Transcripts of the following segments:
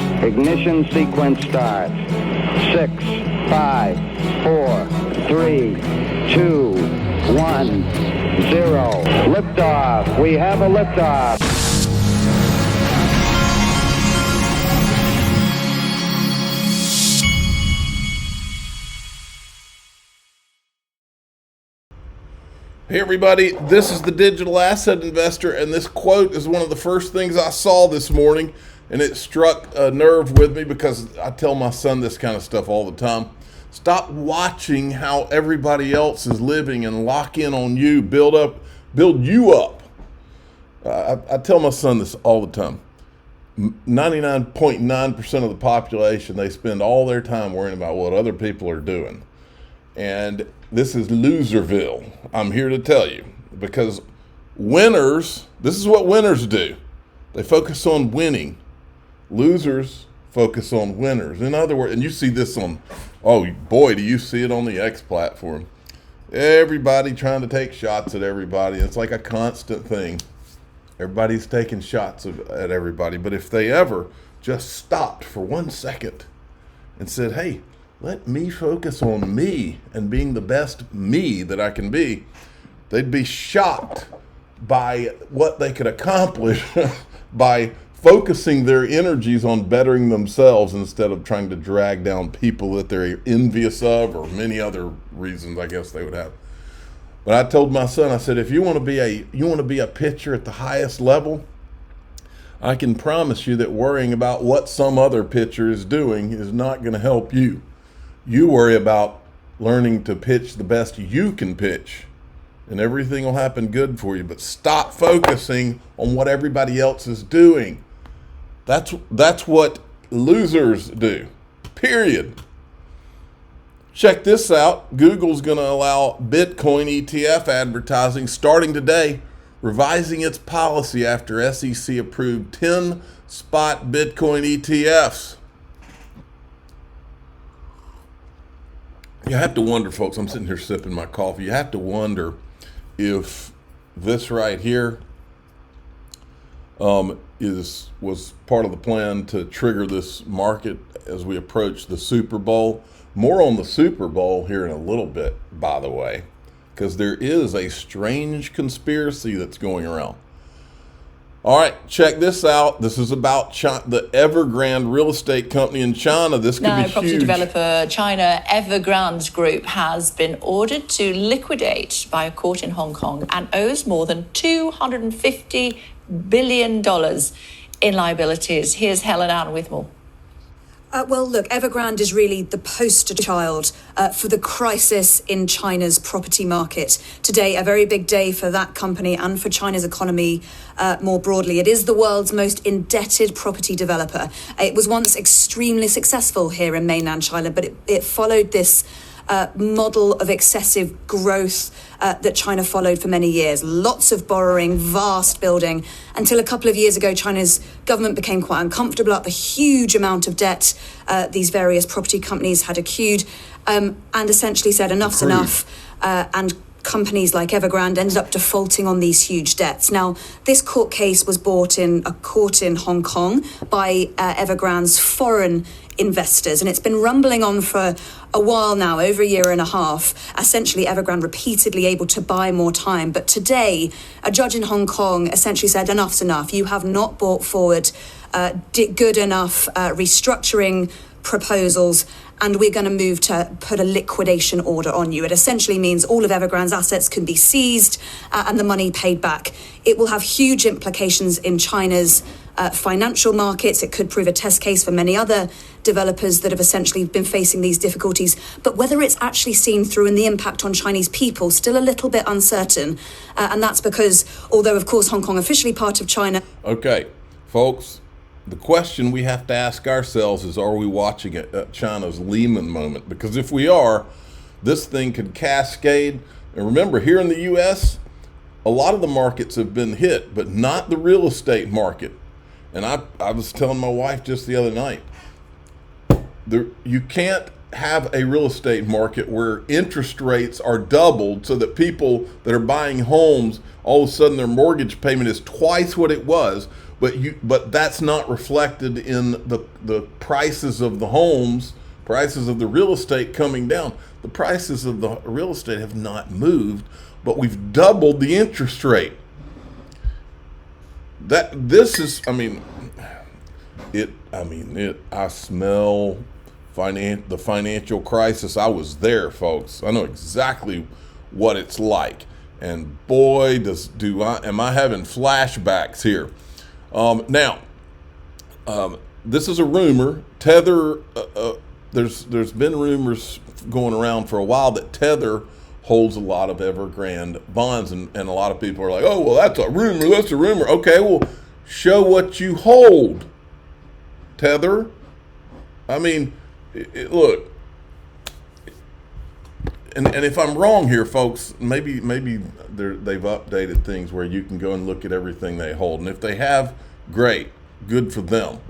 Ignition sequence start. 6, 5, 4, 3, 2, 1, 0. Liftoff. We have a liftoff. Hey everybody, this is the Digital Asset Investor, and this quote is one of the first things I saw this morning, and it struck a nerve with me because I tell my son this kind of stuff all the time. Stop watching how everybody else is living and lock in on you, build you up. I tell my son this all the time. 99.9% of the population, they spend all their time worrying about what other people are doing. And this is Loserville, I'm here to tell you, because winners, this is what winners do. They focus on winning. Losers focus on winners. In other words, and you see this on, oh boy, do you see it on the X platform. Everybody trying to take shots at everybody. It's like a constant thing. Everybody's taking shots at everybody. But if they ever just stopped for 1 second and said, hey, let me focus on me and being the best me that I can be, they'd be shocked by what they could accomplish by focusing their energies on bettering themselves instead of trying to drag down people that they're envious of, or many other reasons I guess they would have. But I told my son, I said, if you want to be a pitcher at the highest level, I can promise you that worrying about what some other pitcher is doing is not going to help you. You worry about learning to pitch the best you can pitch, and everything will happen good for you. But stop focusing on what everybody else is doing. That's what losers do, period. Check this out. Google's going to allow Bitcoin ETF advertising starting today, revising its policy after SEC approved 10 spot Bitcoin ETFs. You have to wonder, folks, I'm sitting here sipping my coffee. You have to wonder if this right here was part of the plan to trigger this market as we approach the Super Bowl. More on the Super Bowl here in a little bit, by the way, because there is a strange conspiracy that's going around. All right, check this out. This is about the Evergrande real estate company in China. This could be huge. Property developer China Evergrande Group has been ordered to liquidate by a court in Hong Kong and owes more than $250 billion in liabilities. Here's Helen Ann with more. Well, look, Evergrande is really the poster child for the crisis in China's property market. Today, a very big day for that company and for China's economy more broadly. It is the world's most indebted property developer. It was once extremely successful here in mainland China, but it followed this model of excessive growth that China followed for many years. Lots of borrowing, vast building, until a couple of years ago, China's government became quite uncomfortable about the huge amount of debt these various property companies had accrued, and essentially said enough's enough, and companies like Evergrande ended up defaulting on these huge debts. Now, this court case was brought in a court in Hong Kong by Evergrande's foreign investors, and it's been rumbling on for a while now, over a year and a half. Essentially, Evergrande repeatedly able to buy more time. But today, a judge in Hong Kong essentially said, enough's enough. You have not brought forward good enough restructuring proposals, and we're going to move to put a liquidation order on you. It essentially means all of Evergrande's assets can be seized and the money paid back. It will have huge implications in China's financial markets. It could prove a test case for many other developers that have essentially been facing these difficulties. But whether it's actually seen through and the impact on Chinese people, still a little bit uncertain. And that's because, although, of course, Hong Kong officially part of China. Okay, folks. The question we have to ask ourselves is, are we watching China's Lehman moment? Because if we are, this thing could cascade. And remember, here in the U.S., a lot of the markets have been hit, but not the real estate market. And I was telling my wife just the other night, you can't have a real estate market where interest rates are doubled so that people that are buying homes, all of a sudden their mortgage payment is twice what it was but that's not reflected in the prices of the homes, prices of the real estate coming down. The prices of the real estate have not moved, but we've doubled the interest rate. I smell the financial crisis. I was there, folks. I know exactly what it's like. And boy, am I having flashbacks here. Now, this is a rumor. Tether, there's been rumors going around for a while that Tether holds a lot of Evergrande bonds, and a lot of people are like, oh, well, that's a rumor. Okay, well, show what you hold, Tether. I mean, look, and if I'm wrong here, folks, maybe they've updated things where you can go and look at everything they hold, and if they have, great, good for them.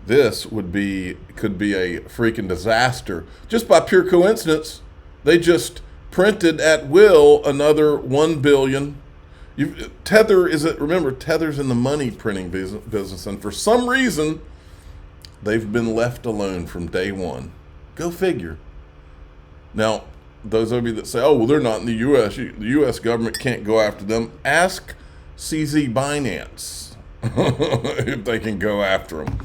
This could be a freaking disaster. Just by pure coincidence, they just printed at will another 1 billion. Remember, Tether's in the money printing business, and for some reason, they've been left alone from day one. Go figure. Now, those of you that say, oh, well, they're not in the U.S., the U.S. government can't go after them, ask CZ Binance if they can go after them.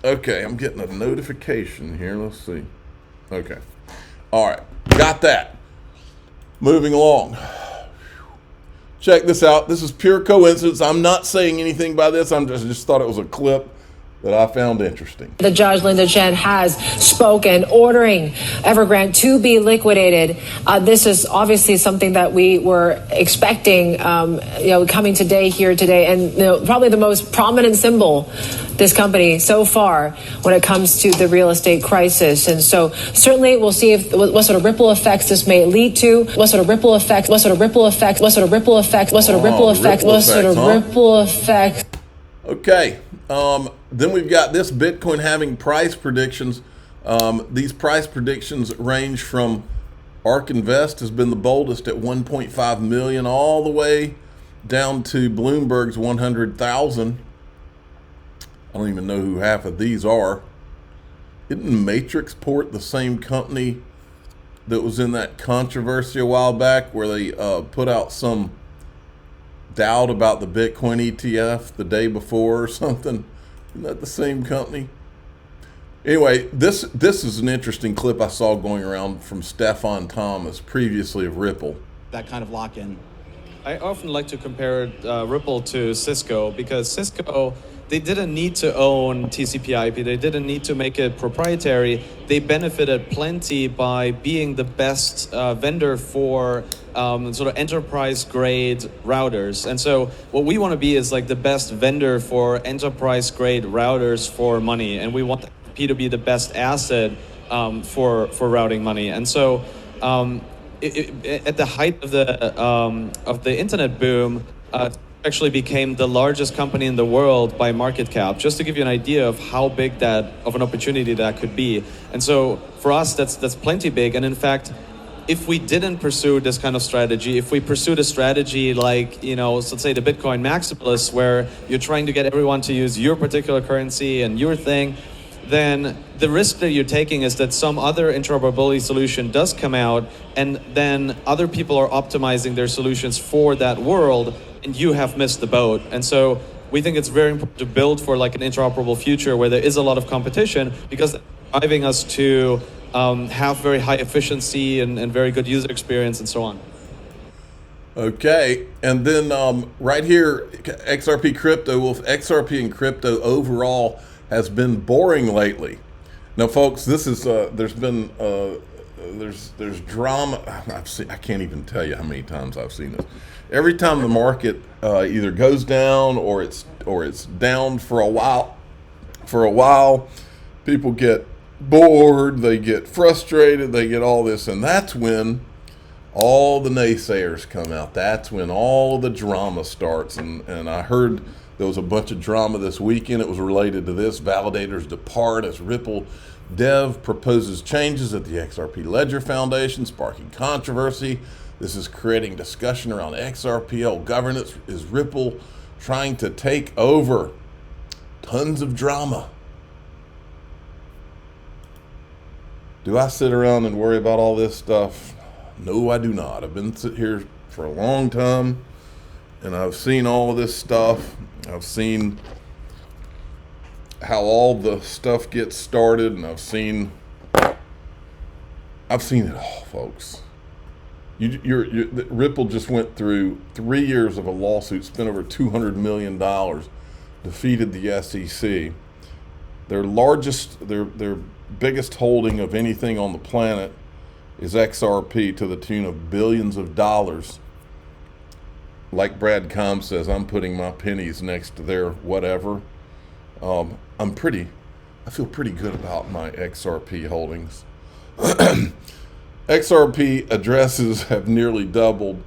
Okay, I'm getting a notification here. Let's see. Okay. All right, got that. Moving along. Check this out. This is pure coincidence. I'm not saying anything by this. I just thought it was a clip that I found interesting. The judge, Linda Chen, has spoken, ordering Evergrande to be liquidated. This is obviously something that we were expecting, coming today, and probably the most prominent symbol, this company so far when it comes to the real estate crisis. And so certainly we'll see what sort of ripple effects this may lead to, what sort of ripple effects. Okay. Then we've got this Bitcoin having price predictions. These price predictions range from ARK Invest has been the boldest at 1.5 million all the way down to Bloomberg's 100,000. I don't even know who half of these are. Isn't Matrixport the same company that was in that controversy a while back where they put out some doubt about the Bitcoin ETF the day before or something? Isn't that the same company? Anyway, this is an interesting clip I saw going around from Stefan Thomas, previously of Ripple. That kind of lock-in. I often like to compare Ripple to Cisco, because Cisco, they didn't need to own TCP/IP. They didn't need to make it proprietary. They benefited plenty by being the best vendor for sort of enterprise-grade routers. And so what we want to be is like the best vendor for enterprise-grade routers for money. And we want P to be the best asset for routing money. And so at the height of the internet boom, actually became the largest company in the world by market cap, just to give you an idea of how big of an opportunity that could be. And so for us, that's plenty big. And in fact, if we didn't pursue this kind of strategy, if we pursued a strategy like, let's say the Bitcoin maximalists, where you're trying to get everyone to use your particular currency and your thing, then the risk that you're taking is that some other interoperability solution does come out, and then other people are optimizing their solutions for that world, and you have missed the boat. And so we think it's very important to build for like an interoperable future where there is a lot of competition, because it's driving us to have very high efficiency and very good user experience and so on. Okay, and then right here, XRP crypto. Well, XRP and crypto overall has been boring lately. Now, folks, this is there's been there's drama. I can't even tell you how many times I've seen this. Every time the market either goes down or it's down for a while, people get bored, they get frustrated, they get all this, and that's when all the naysayers come out. That's when all the drama starts. And I heard there was a bunch of drama this weekend. It was related to this. Validators depart as Ripple Dev proposes changes at the XRP Ledger Foundation, sparking controversy. This is creating discussion around XRPL governance. Is Ripple trying to take over. Tons of drama. Do I sit around and worry about all this stuff? No, I do not. I've been sitting here for a long time, and I've seen all of this stuff. I've seen how all the stuff gets started, and I've seen it all, folks. Ripple just went through 3 years of a lawsuit, spent over $200 million, defeated the SEC. Their biggest holding of anything on the planet is XRP, to the tune of billions of dollars. Like Brad Com says, I'm putting my pennies next to their whatever. I feel pretty good about my XRP holdings. XRP addresses have nearly doubled,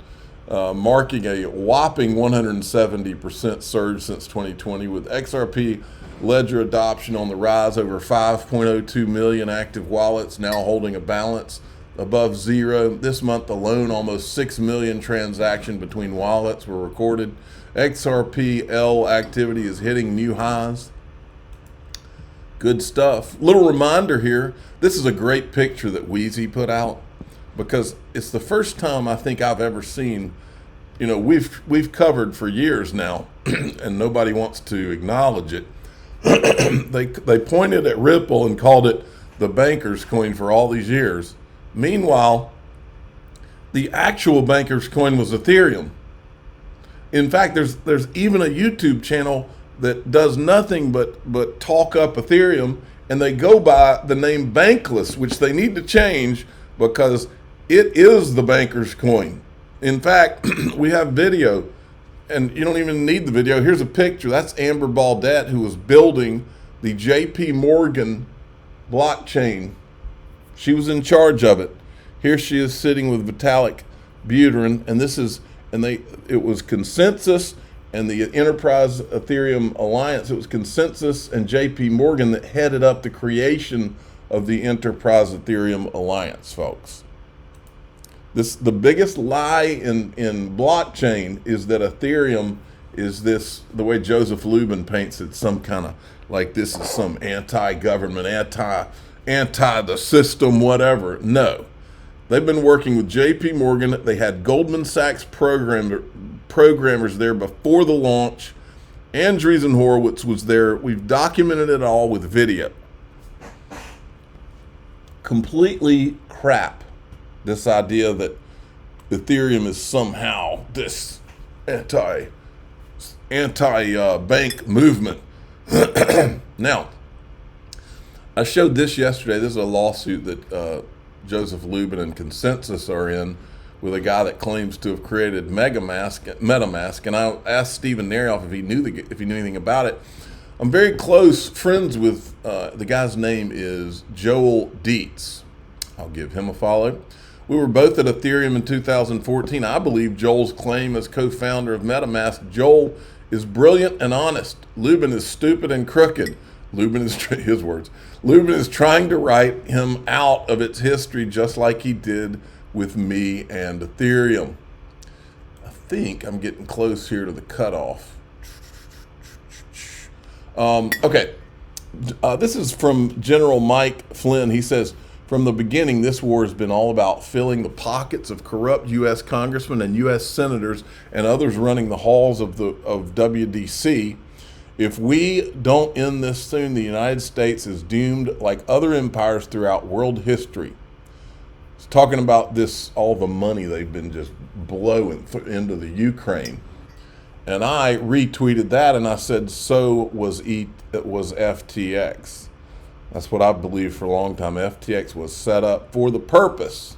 marking a whopping 170% surge since 2020, with XRP ledger adoption on the rise. Over 5.02 million active wallets now holding a balance above zero. This month alone, almost 6 million transactions between wallets were recorded. XRPL activity is hitting new highs. Good stuff. Little reminder here, this is a great picture that Wheezy put out, because it's the first time I think I've ever seen, we've covered for years now, and nobody wants to acknowledge it. They pointed at Ripple and called it the banker's coin for all these years. Meanwhile, the actual banker's coin was Ethereum. In fact, there's even a YouTube channel that does nothing but talk up Ethereum, and they go by the name Bankless, which they need to change because it is the banker's coin. In fact, we have video, and you don't even need the video. Here's a picture. That's Amber Baldette, who was building the JP Morgan blockchain. She was in charge of it. Here she is sitting with Vitalik Buterin, and it was Consensus and the Enterprise Ethereum Alliance. It was Consensus and JP Morgan that headed up the creation of the Enterprise Ethereum Alliance, folks. The biggest lie in blockchain is that Ethereum is this, the way Joseph Lubin paints it, some kind of like this is some anti-government, anti the system, whatever. No. They've been working with JP Morgan. They had Goldman Sachs programmers there before the launch. Andreessen Horowitz was there. We've documented it all with video. Completely crap, this idea that Ethereum is somehow this anti-bank movement. Now, I showed this yesterday. This is a lawsuit that Joseph Lubin and Consensus are in with a guy that claims to have created MetaMask, and I asked Stephen Narioff if he knew anything about it. I'm very close friends with the guy's name is Joel Dietz. I'll give him a follow. We were both at Ethereum in 2014. I believe Joel's claim as co-founder of MetaMask. Joel is brilliant and honest. Lubin is stupid and crooked. Lubin is, his words, Lubin is trying to write him out of its history, just like he did with me and Ethereum. I think I'm getting close here to the cutoff. Okay, this is from General Mike Flynn. He says, from the beginning, this war has been all about filling the pockets of corrupt U.S. congressmen and U.S. senators and others running the halls of WDC. If we don't end this soon, the United States is doomed like other empires throughout world history. It's talking about this, all the money they've been just blowing into the Ukraine. And I retweeted that and I said, so was FTX. That's what I believed for a long time. FTX was set up for the purpose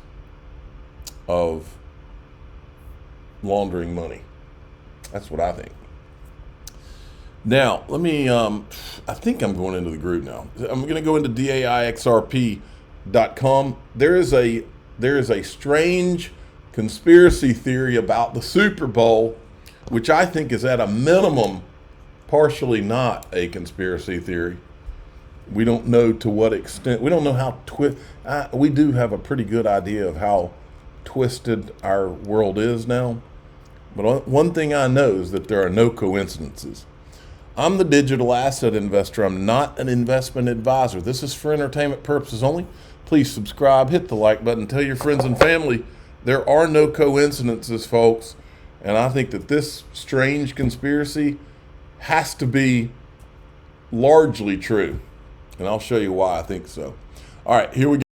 of laundering money. That's what I think. Now, let me, I think I'm going into the group now. I'm going to go into DAIXRP.com. There is a strange conspiracy theory about the Super Bowl, which I think is at a minimum partially not a conspiracy theory. We don't know to what extent. We don't know how we do have a pretty good idea of how twisted our world is now. But one thing I know is that there are no coincidences. I'm the digital asset investor. I'm not an investment advisor. This is for entertainment purposes only. Please subscribe, hit the like button, tell your friends and family. There are no coincidences, folks. And I think that this strange conspiracy has to be largely true. And I'll show you why I think so. All right, here we go.